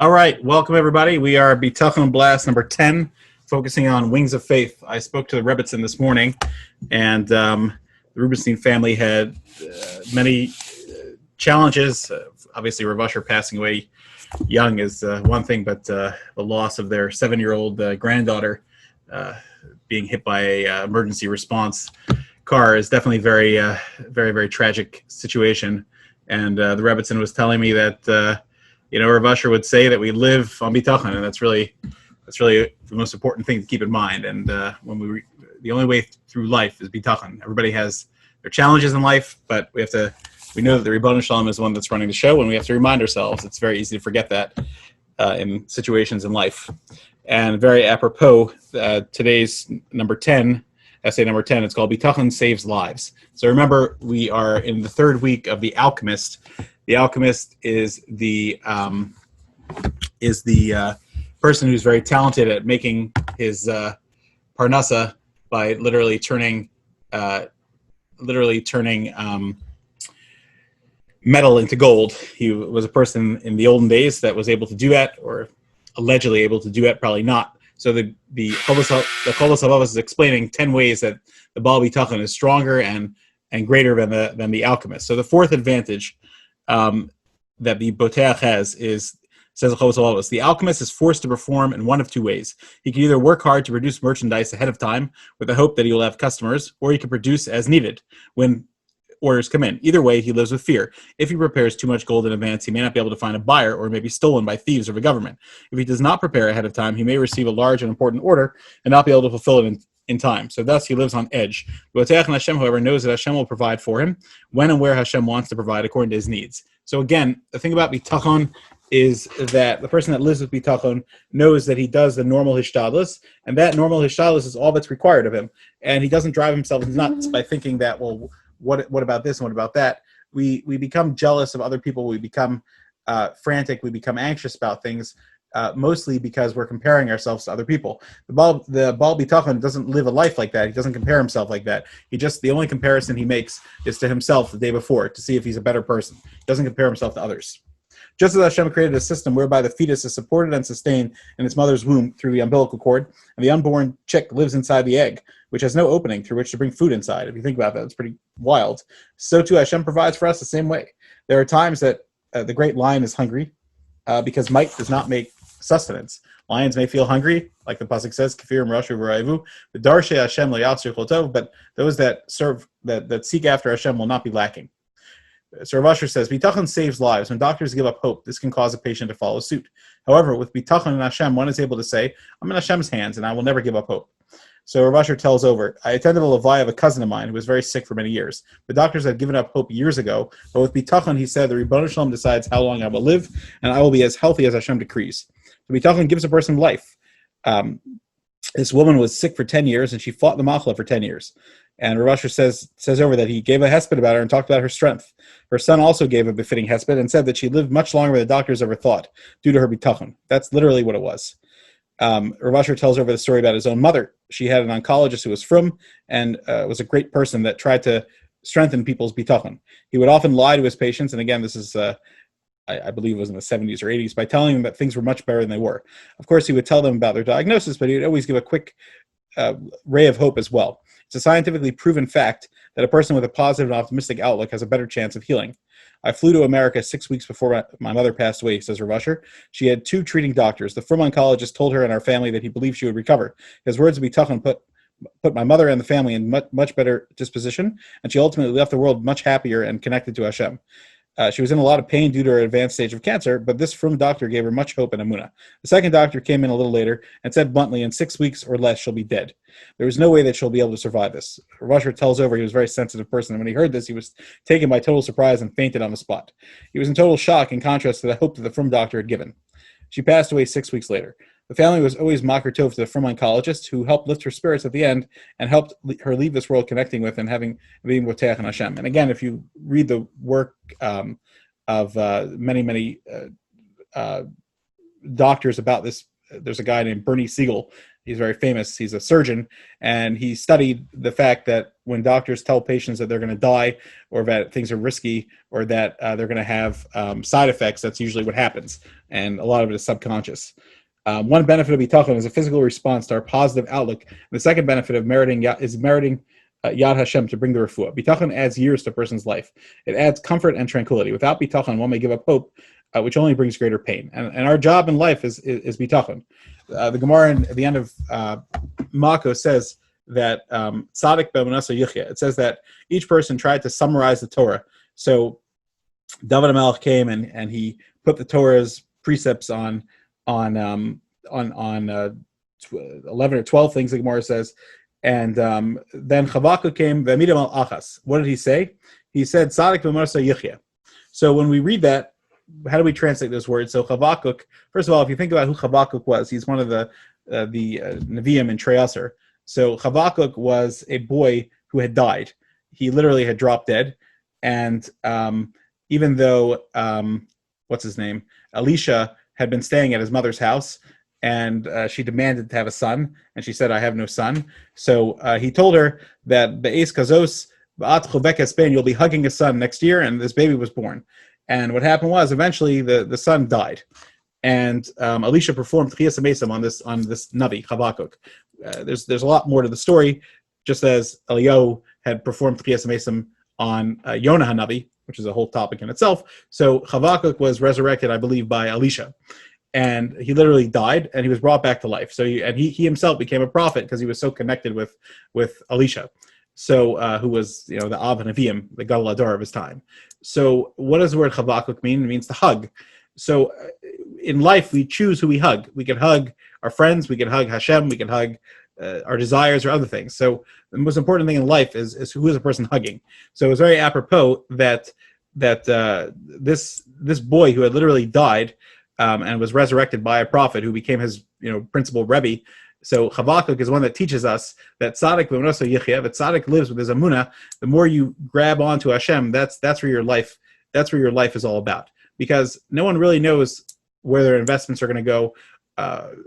All right, welcome everybody. We are Bitachon Blast number 10, focusing on Wings of Faith. I spoke to the Rebbitzin this morning, and the Rubenstein family had many challenges. Obviously, Rav Usher passing away young is one thing, but the loss of their 7-year-old granddaughter being hit by a emergency response car is definitely very, very tragic situation. And the Rebbitzin was telling me that Rav Usher would say that we live on Bitachon, and that's really the most important thing to keep in mind. And the only way through life is Bitachon. Everybody has their challenges in life, but we know that the Ribbon Shalom is the one that's running the show, and we have to remind ourselves. It's very easy to forget that in situations in life. And very apropos, today's essay number 10, it's called Bitachon Saves Lives. So remember, we are in the third week of The Alchemist. The alchemist is the person who's very talented at making his parnasa by literally turning metal into gold. He was a person in the olden days that was able to do that, or allegedly able to do that. Probably not. So the Cholos HaLevavos is explaining 10 ways that the Baal Bitachon is stronger and greater than the alchemist. So the fourth advantage that the Boteach has is, says the Cholos HaLevavos, the alchemist is forced to perform in one of two ways. He can either work hard to produce merchandise ahead of time with the hope that he will have customers, or he can produce as needed when orders come in. Either way, he lives with fear. If he prepares too much gold in advance, he may not be able to find a buyer, or may be stolen by thieves or the government. If he does not prepare ahead of time, he may receive a large and important order and not be able to fulfill it in time. So thus he lives on edge. Boteach and Hashem, however, knows that Hashem will provide for him when and where Hashem wants to provide according to his needs. So again, the thing about Bitachon is that the person that lives with Bitachon knows that he does the normal hishtadlus, and that normal hishtadlus is all that's required of him. And he doesn't drive himself nuts by thinking that, well, what about this and what about that? We become jealous of other people. We become frantic. We become anxious about things, mostly because we're comparing ourselves to other people. The Baal Bitachon doesn't live a life like that. He doesn't compare himself like that. The only comparison he makes is to himself the day before to see if he's a better person. He doesn't compare himself to others. Just as Hashem created a system whereby the fetus is supported and sustained in its mother's womb through the umbilical cord, and the unborn chick lives inside the egg, which has no opening through which to bring food inside. If you think about that, it's pretty wild. So too Hashem provides for us the same way. There are times that the great lion is hungry because might does not make sustenance. Lions may feel hungry, like the pasuk says, "Kafirim rashu v'ra'avu." The darshe Hashem le'yatzir chotov, but those that seek after Hashem will not be lacking. So Rav Usher says, Bitachon saves lives. When doctors give up hope, this can cause a patient to follow suit. However, with Bitachon and Hashem, one is able to say, I'm in Hashem's hands, and I will never give up hope. So Rav Usher tells over, I attended a levaya of a cousin of mine who was very sick for many years. The doctors had given up hope years ago, but with Bitachon, he said, the Ribbon Shalom decides how long I will live, and I will be as healthy as Hashem decrees. So Bitachon gives a person life. This woman was sick for 10 years, and she fought the machla for 10 years. And Rav Usher says over that he gave a hesped about her and talked about her strength. Her son also gave a befitting hesped and said that she lived much longer than the doctors ever thought due to her bitachon. That's literally what it was. Rav Usher tells over the story about his own mother. She had an oncologist who was frum and was a great person that tried to strengthen people's bitachon. He would often lie to his patients, and again, this is I believe it was in the 70s or 80s, by telling them that things were much better than they were. Of course, he would tell them about their diagnosis, but he would always give a quick ray of hope as well. It's a scientifically proven fact that a person with a positive and optimistic outlook has a better chance of healing. I flew to America 6 weeks before my mother passed away, says Rav Usher. She had 2 treating doctors. The frum oncologist told her and our family that he believed she would recover. His words would be tough and put my mother and the family in much better disposition, and she ultimately left the world much happier and connected to Hashem. She was in a lot of pain due to her advanced stage of cancer, but this frum doctor gave her much hope and emunah. The second doctor came in a little later and said bluntly, in 6 weeks or less, she'll be dead. There was no way that she'll be able to survive this. Rav Usher tells over he was a very sensitive person, and when he heard this, he was taken by total surprise and fainted on the spot. He was in total shock in contrast to the hope that the frum doctor had given. She passed away 6 weeks later. The family was always makar tov to the frum oncologist, who helped lift her spirits at the end and helped her leave this world connecting with and being boteach and Hashem. And again, if you read the work of many doctors about this, there's a guy named Bernie Siegel. He's very famous. He's a surgeon, and he studied the fact that when doctors tell patients that they're going to die, or that things are risky, or that they're going to have side effects, that's usually what happens, and a lot of it is subconscious. One benefit of bitachon is a physical response to our positive outlook. And the second benefit of meriting Yad Hashem to bring the refuah. Bitachon adds years to a person's life. It adds comfort and tranquility. Without bitachon, one may give up hope, which only brings greater pain. And our job in life is bitachon. The Gemara at the end of Mako says that tzaddik be'emunasa yichya. It says that each person tried to summarize the Torah. So David HaMelech came and he put the Torah's precepts on 11 or 12 things, the Gemara says. And then Chavakuk came, V'amidam al achas. What did he say? He said, tzaddik be'emunasa yichya. So when we read that, how do we translate those words? So Chavakuk, first of all, if you think about who Chavakuk was, he's one of the Nevi'im in Treyasar. So Chavakuk was a boy who had died. He literally had dropped dead. And even though, what's his name? Elisha had been staying at his mother's house, and she demanded to have a son, and she said, I have no son. So he told her that Be'ez Kazos, Ba'at Chovek Spain, you'll be hugging a son next year, and this baby was born. And what happened was, eventually, the son died. And Elisha performed Tchiyas HaMesim on this Navi, Chavakuk. There's a lot more to the story, just as Eliyahu had performed Tchiyas HaMesim on Yonah HaNavi, which is a whole topic in itself. So Chavakuk was resurrected, I believe, by Elisha. And he literally died, and he was brought back to life. So he himself became a prophet because he was so connected with Elisha. So who was the Av Nevi'im, the Gadol Hador of his time. So what does the word Chavakuk mean? It means to hug. So in life, we choose who we hug. We can hug our friends, we can hug Hashem, we can hug our desires or other things. So the most important thing in life is who is a person hugging. So it's very apropos that this boy who had literally died and was resurrected by a prophet who became his principal Rebbe. So Chavakuk is one that teaches us that tzaddik be'emunasa yichya, that tzaddik lives with his emunah. The more you grab onto Hashem, that's where your life is all about. Because no one really knows where their investments are going to go,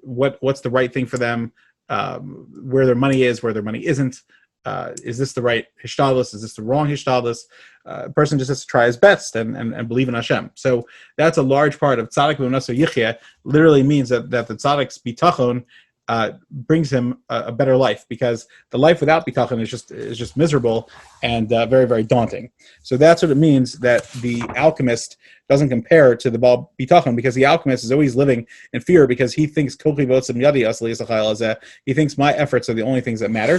what's the right thing for them, where their money is, where their money isn't. Is this the right hishtadlus? Is this the wrong hishtadlus? A person just has to try his best and believe in Hashem. So that's a large part of tzaddik be'emunasa yichya. Literally means that the tzaddik's bitachon brings him a better life, because the life without bitachon is just miserable and very, very daunting. So that's what it means that the alchemist doesn't compare to the Baal bitachon, because the alchemist is always living in fear, because he thinks he thinks my efforts are the only things that matter,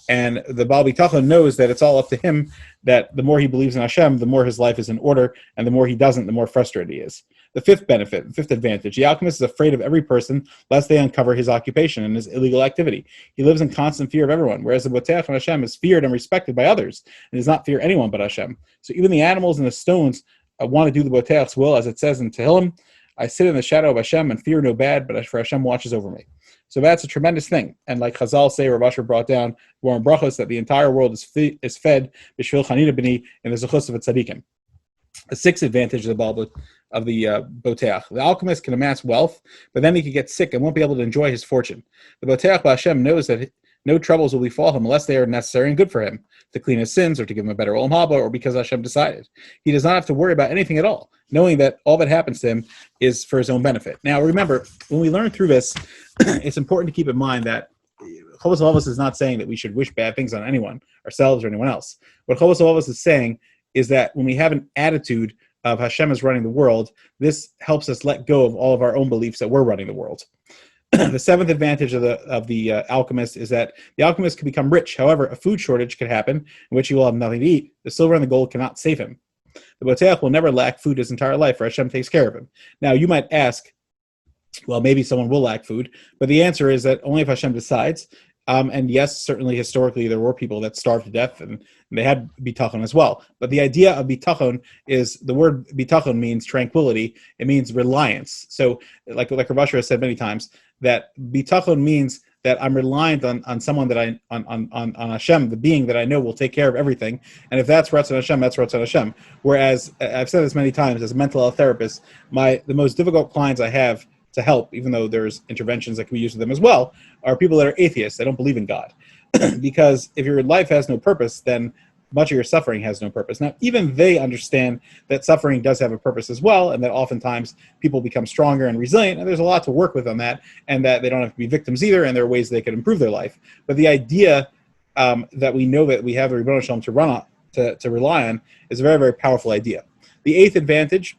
and the Baal bitachon knows that it's all up to him, that the more he believes in Hashem, the more his life is in order, and the more he doesn't, the more frustrated he is. The fifth advantage, the alchemist is afraid of every person lest they uncover his occupation and his illegal activity. He lives in constant fear of everyone, whereas the Boteach on Hashem is feared and respected by others and does not fear anyone but Hashem. So even the animals and the stones want to do the Boteach's will, as it says in Tehillim, I sit in the shadow of Hashem and fear no bad, but for Hashem watches over me. So that's a tremendous thing. And like Chazal say, Rav Asher brought down Warren Brachos, that the entire world is fed b'shvil chanina b'ni in the zechus of a tzaddikim. The sixth advantage of the Boteach. The alchemist can amass wealth, but then he can get sick and won't be able to enjoy his fortune. The Boteach Hashem knows that no troubles will befall him unless they are necessary and good for him, to clean his sins or to give him a better olam haba, or because Hashem decided. He does not have to worry about anything at all, knowing that all that happens to him is for his own benefit. Now remember, when we learn through this, it's important to keep in mind that Chovos HaLevavos is not saying that we should wish bad things on anyone, ourselves or anyone else. What Chovos HaLevavos is saying is that when we have an attitude of Hashem is running the world, this helps us let go of all of our own beliefs that we're running the world. The seventh advantage of the alchemist is that the alchemist can become rich. However, a food shortage could happen in which he will have nothing to eat. The silver and the gold cannot save him. The Boteach will never lack food his entire life, for Hashem takes care of him. Now, you might ask, well, maybe someone will lack food, but the answer is that only if Hashem decides. And yes, certainly historically there were people that starved to death, and they had bitachon as well. But the idea of bitachon is, the word bitachon means tranquility. It means reliance. So like Rav Asher has said many times, that bitachon means that I'm reliant on someone that on Hashem, the being that I know will take care of everything. And if that's Ratzon Hashem, that's Ratzon Hashem. Whereas I've said this many times as a mental health therapist, the most difficult clients I have to help, even though there's interventions that can be used with them as well, are people that are atheists. They don't believe in God. Because if your life has no purpose, then much of your suffering has no purpose. Now, even they understand that suffering does have a purpose as well, and that oftentimes people become stronger and resilient, and there's a lot to work with on that, and that they don't have to be victims either, and there are ways they can improve their life. But the idea that we know that we have the Rebbeinu Shalom to run on, to rely on, is a very, very powerful idea. The eighth advantage: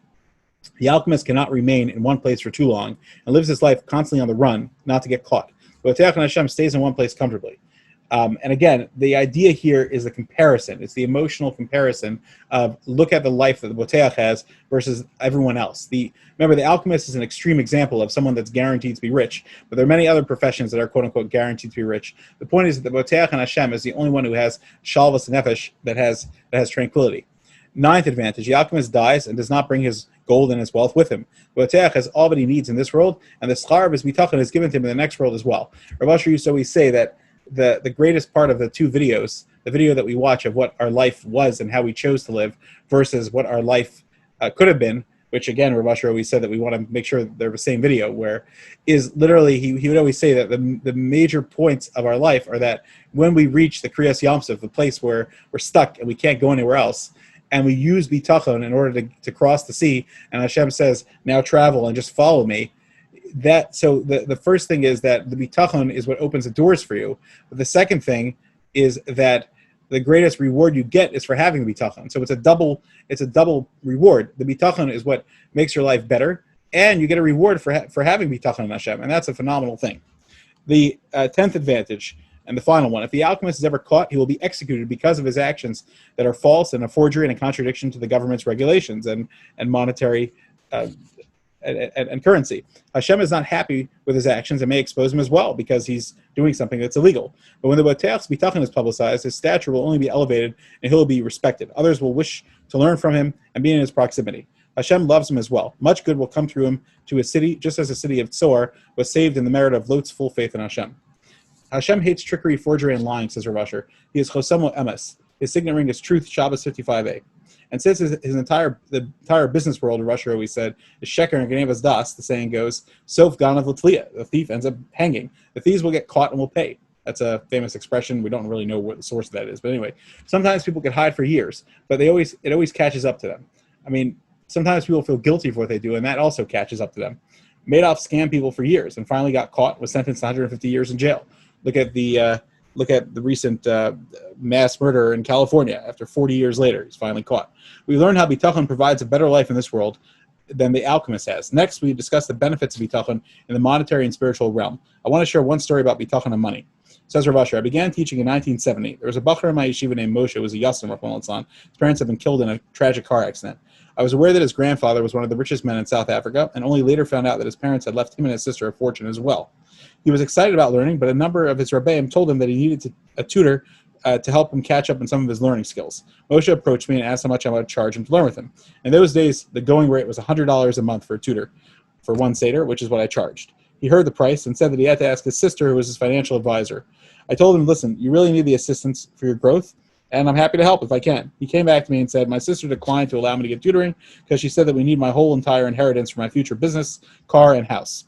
the alchemist cannot remain in one place for too long and lives his life constantly on the run, not to get caught. But Bitachon Hashem stays in one place comfortably. And again, the idea here is the comparison. It's the emotional comparison of look at the life that the Boteach has versus everyone else. Remember, the alchemist is an extreme example of someone that's guaranteed to be rich, but there are many other professions that are quote-unquote guaranteed to be rich. The point is that the Boteach and Hashem is the only one who has shalvas nefesh, that has tranquility. Ninth advantage: the alchemist dies and does not bring his gold and his wealth with him. The Boteach has all that he needs in this world, and the schar of his bitachon is given to him in the next world as well. Rav Asher used to always say that the greatest part of the two videos, the video that we watch of what our life was and how we chose to live versus what our life could have been, which again, Rav Asher always said that we want to make sure they're the same video, where is literally, he would always say that the major points of our life are that when we reach the Kriyas Yamsuf, the place where we're stuck and we can't go anywhere else, and we use bitachon in order to cross the sea, and Hashem says, now travel and just follow me. So the first thing is that the bitachon is what opens the doors for you. But the second thing is that the greatest reward you get is for having the bitachon. So it's a double reward. The bitachon is what makes your life better, and you get a reward for having bitachon in Hashem, and that's a phenomenal thing. The 10th advantage, and the final one: if the alchemist is ever caught, he will be executed because of his actions that are false and a forgery and a contradiction to the government's regulations and monetary and currency. Hashem is not happy with his actions and may expose him as well because he's doing something that's illegal. But when the Boteach's bitachon is publicized, his stature will only be elevated and he'll be respected. Others will wish to learn from him and be in his proximity. Hashem loves him as well. Much good will come through him to his city, just as the city of Tzor was saved in the merit of Lot's full faith in Hashem. Hashem hates trickery, forgery, and lying, says Rav Asher. He is Chosamo Emes. His signet ring is truth, Shabbos 55a. And since the entire business world, Rav Asher always said, is sheker and genevas das, the saying goes, sof ganav l'tliya. The thief ends up hanging. The thieves will get caught and will pay. That's a famous expression. We don't really know what the source of that is. But anyway, sometimes people get hide for years, but it always catches up to them. I mean, sometimes people feel guilty for what they do, and that also catches up to them. Madoff scammed people for years and finally got caught, was sentenced to 150 years in jail. Look at the recent mass murder in California. After 40 years later, he's finally caught. We learned how bitachon provides a better life in this world than the alchemist has. Next, we discuss the benefits of bitachon in the monetary and spiritual realm. I want to share one story about bitachon and money. Says Rav Asher, I began teaching in 1970. There was a bacher in my yeshiva named Moshe, who was a Yassim Rahman Litzlan. His parents had been killed in a tragic car accident. I was aware that his grandfather was one of the richest men in South Africa, and only later found out that his parents had left him and his sister a fortune as well. He was excited about learning, but a number of his rebbeim told him that he needed a tutor to help him catch up on some of his learning skills. Moshe approached me and asked how much I would charge him to learn with him. In those days, the going rate was $100 a month for a tutor for one seder, which is what I charged. He heard the price and said that he had to ask his sister, who was his financial advisor. I told him, listen, you really need the assistance for your growth, and I'm happy to help if I can. He came back to me and said, my sister declined to allow me to get tutoring because she said that we need my whole entire inheritance for my future business, car, and house.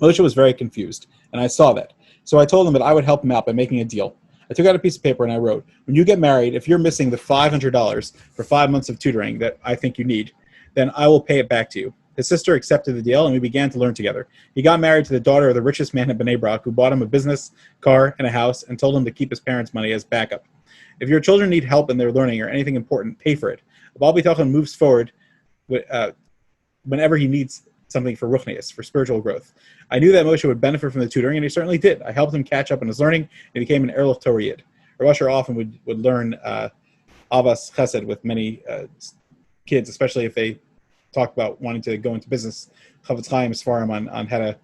Moshe was very confused, and I saw that. So I told him that I would help him out by making a deal. I took out a piece of paper and I wrote, when you get married, if you're missing the $500 for 5 months of tutoring that I think you need, then I will pay it back to you. His sister accepted the deal, and we began to learn together. He got married to the daughter of the richest man in Bnei Brak, who bought him a business, car, and a house, and told him to keep his parents' money as backup. If your children need help in their learning or anything important, pay for it. Baal Bitachon moves forward whenever he needs something for ruchnius, for spiritual growth. I knew that Moshe would benefit from the tutoring, and he certainly did. I helped him catch up on his learning, and he became an Erlich Torah Yid. Rav Asher often would learn Avas Chesed with many kids, especially if they talk about wanting to go into business. Chavetz Chaim Sfarim on how to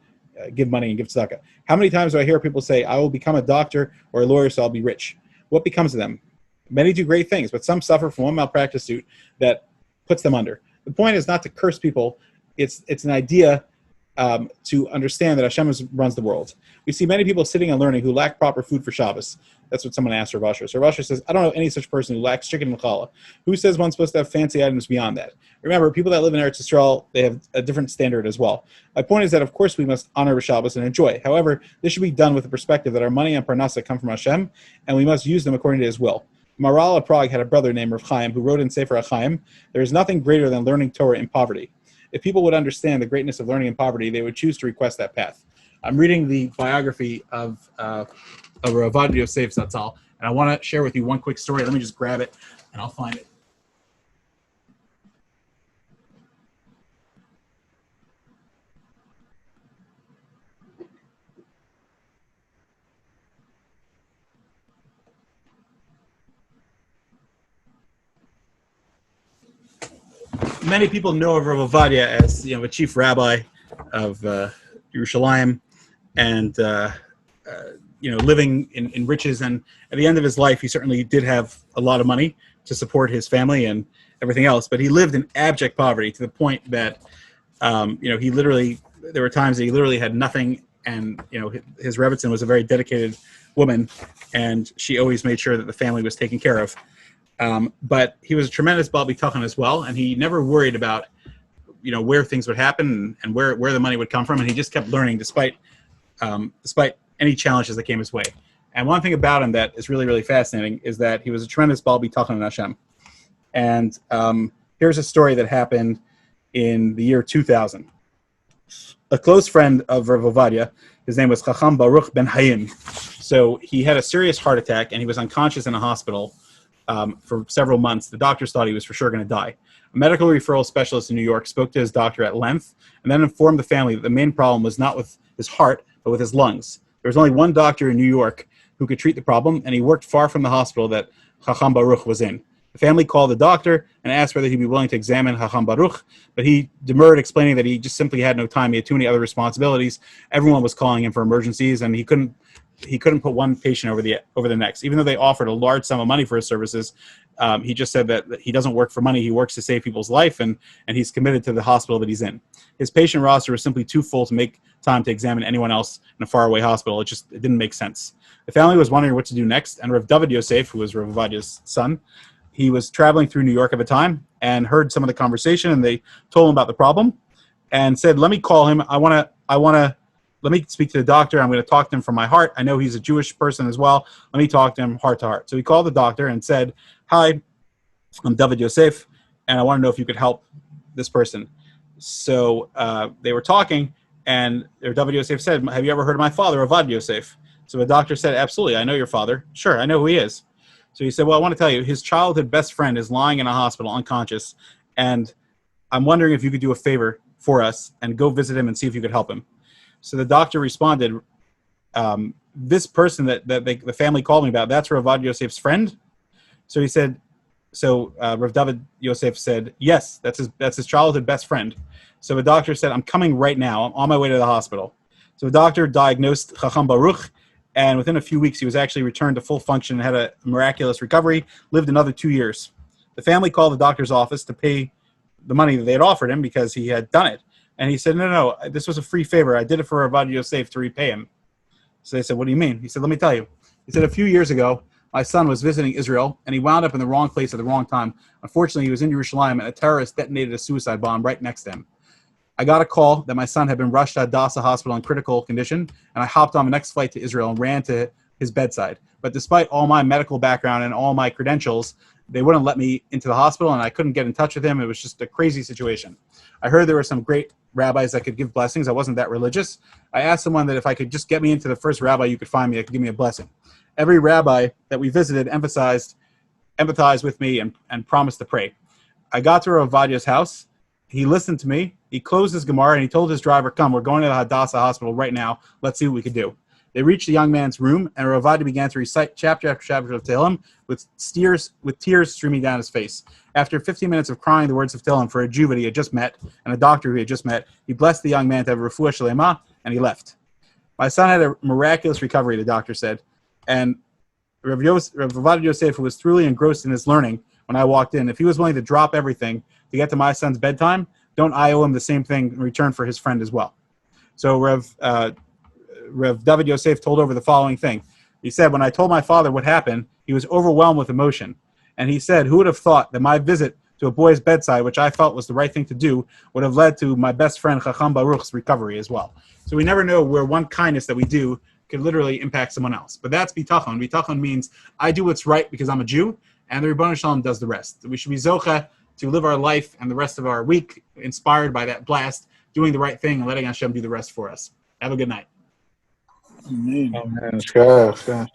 give money and give tzedakah. How many times do I hear people say, I will become a doctor or a lawyer so I'll be rich? What becomes of them? Many do great things, but some suffer from one malpractice suit that puts them under. The point is not to curse people. It's an idea to understand that Hashem runs the world. We see many people sitting and learning who lack proper food for Shabbos. That's what someone asked Rav Asher. So Rav Asher says, I don't know any such person who lacks chicken and challah. Who says one's supposed to have fancy items beyond that? Remember, people that live in Eretz Yisrael, they have a different standard as well. My point is that, of course, we must honor Shabbos and enjoy. However, this should be done with the perspective that our money and parnasa come from Hashem, and we must use them according to His will. Maral of Prague had a brother named Rav Chaim who wrote in Sefer HaChaim, there is nothing greater than learning Torah in poverty. If people would understand the greatness of learning in poverty, they would choose to request that path. I'm reading the biography of Rav Yosef Zatzal, and I want to share with you one quick story. Let me just grab it, and I'll find it. Many people know of Rav Ovadia as a chief rabbi of Yerushalayim, and living in riches. And at the end of his life, he certainly did have a lot of money to support his family and everything else. But he lived in abject poverty to the point that he literally, there were times that he literally had nothing. And his Rebbitzin was a very dedicated woman, and she always made sure that the family was taken care of. But he was a tremendous Baal Bitachon as well, and he never worried about, where things would happen and where the money would come from, and he just kept learning despite any challenges that came his way. And one thing about him that is really, really fascinating is that he was a tremendous Baal Bitachon in Hashem. And here's a story that happened in the year 2000. A close friend of Rav Ovadia, his name was Chacham Baruch Ben Hayim. So he had a serious heart attack, and he was unconscious in a hospital for several months. The doctors thought he was for sure going to die. A medical referral specialist in New York spoke to his doctor at length and then informed the family that the main problem was not with his heart, but with his lungs. There was only one doctor in New York who could treat the problem, and he worked far from the hospital that Chacham Baruch was in. The family called the doctor and asked whether he'd be willing to examine Chacham Baruch, but he demurred, explaining that he just simply had no time. He had too many other responsibilities. Everyone was calling him for emergencies, and he couldn't put one patient over the next. Even though they offered a large sum of money for his services, he just said that he doesn't work for money. He works to save people's life, and he's committed to the hospital that he's in. His patient roster was simply too full to make time to examine anyone else in a faraway hospital. It didn't make sense. The family was wondering what to do next, and Rav David Yosef, who was Rav Ovadia's son, he was traveling through New York at the time and heard some of the conversation, and they told him about the problem and said, let me call him. Let me speak to the doctor. I'm going to talk to him from my heart. I know he's a Jewish person as well. Let me talk to him heart to heart. So he called the doctor and said, hi, I'm David Yosef, and I want to know if you could help this person. So they were talking, and David Yosef said, have you ever heard of my father, Avad Yosef? So the doctor said, absolutely, I know your father. Sure, I know who he is. So he said, well, I want to tell you, his childhood best friend is lying in a hospital unconscious, and I'm wondering if you could do a favor for us and go visit him and see if you could help him. So the doctor responded, this person that the family called me about, that's Rav Yosef's friend? So he said, Rav David Yosef said, yes, that's his childhood best friend. So the doctor said, I'm coming right now. I'm on my way to the hospital. So the doctor diagnosed Chacham Baruch, and within a few weeks, he was actually returned to full function and had a miraculous recovery, lived another 2 years. The family called the doctor's office to pay the money that they had offered him because he had done it. And he said, no, this was a free favor. I did it for Avad Yosef to repay him. So they said, what do you mean? He said, let me tell you. He said, a few years ago, my son was visiting Israel, and he wound up in the wrong place at the wrong time. Unfortunately, he was in Yerushalayim, and a terrorist detonated a suicide bomb right next to him. I got a call that my son had been rushed to Hadassah Hospital in critical condition, and I hopped on the next flight to Israel and ran to his bedside. But despite all my medical background and all my credentials, they wouldn't let me into the hospital, and I couldn't get in touch with him. It was just a crazy situation. I heard there were some great rabbis that could give blessings. I wasn't that religious. I asked someone that if I could just get me into the first rabbi you could find me that could give me a blessing. Every rabbi that we visited empathized with me and promised to pray. I got to Rav Vadia's house. He listened to me. He closed his Gemara, and he told his driver, come, we're going to the Hadassah Hospital right now. Let's see what we can do. They reached the young man's room, and Rav Vadia began to recite chapter after chapter of Tehillim with tears streaming down his face. After 15 minutes of crying the words of Tehillim for a Jew that he had just met and a doctor who he had just met, he blessed the young man to have a refuah shlema, and he left. My son had a miraculous recovery, the doctor said, and Rav Vadia Yosef, who was truly engrossed in his learning when I walked in, if he was willing to drop everything to get to my son's bedtime, don't I owe him the same thing in return for his friend as well? So Rev David Yosef told over the following thing. He said, when I told my father what happened, he was overwhelmed with emotion. And he said, who would have thought that my visit to a boy's bedside, which I felt was the right thing to do, would have led to my best friend Chacham Baruch's recovery as well. So we never know where one kindness that we do could literally impact someone else. But that's bitachon. Bitachon means I do what's right because I'm a Jew, and the Rebbeinu Shalom does the rest. We should be zocha to live our life and the rest of our week inspired by that blast, doing the right thing and letting Hashem do the rest for us. Have a good night. Amen. Amen. Sure. Good.